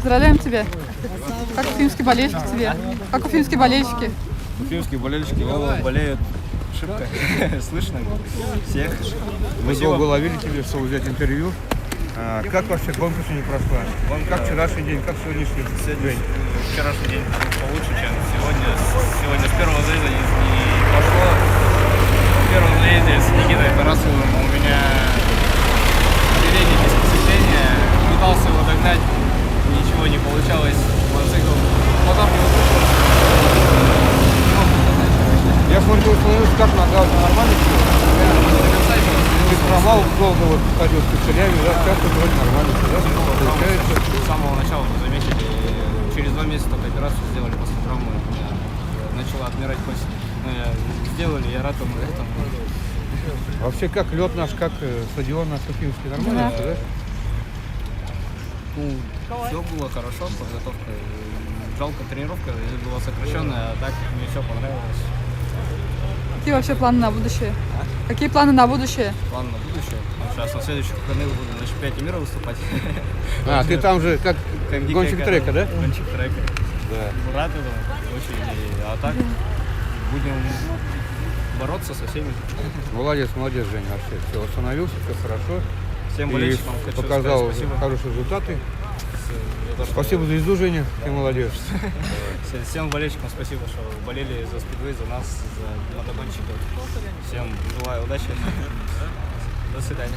Поздравляем тебя. Как уфимские болельщики тебе? Как уфимские болельщики? Уфимские болельщики болеют шибко. Слышно всех. Мы долго ловили тебе, чтобы взять интервью. Как вообще гонка сегодня прошла? Как вчерашний день, как сегодняшний день? Вчерашний день получше, чем сегодня. Сегодня с первого заезда не пошло. В первом заезде с Никитой Тарасовым у меня оперение без сцепления. Пытался его догнать, ничего не получалось. Мотоцикл потом не услышал. Я смотрю, ты установился как нога, нормально все? Ты сломал долго, вот ходил с костылями, да, сейчас вроде нормально все, да? Получается. С самого начала мы заметили, через 2 месяца только операцию сделали после травмы, у меня начала отмирать кость. Сделали, я рад этому. Вообще, как лед наш, как стадион наш уфимский, нормально все, да? Ну, все было хорошо, подготовка. Жалко, тренировка была сокращенная, а так мне все понравилось. Какие вообще планы на будущее? Какие планы на будущее? План на будущее. Сейчас на следующих выходных буду на чемпионате мира выступать. Ты там же как гонщик трека, да? Гонщик трека. Да. Рад этому очень. А так будем бороться со всеми. Молодец, молодец, Женя, вообще. Все, восстановился, все хорошо. Всем И болельщикам хочу показал сказать спасибо. хорошие результаты. За то, что- Спасибо за езду, Женя, ты молодец. Всем болельщикам спасибо, что болели за Speedway, за нас, за мотогонщиков. Всем желаю удачи. До свидания.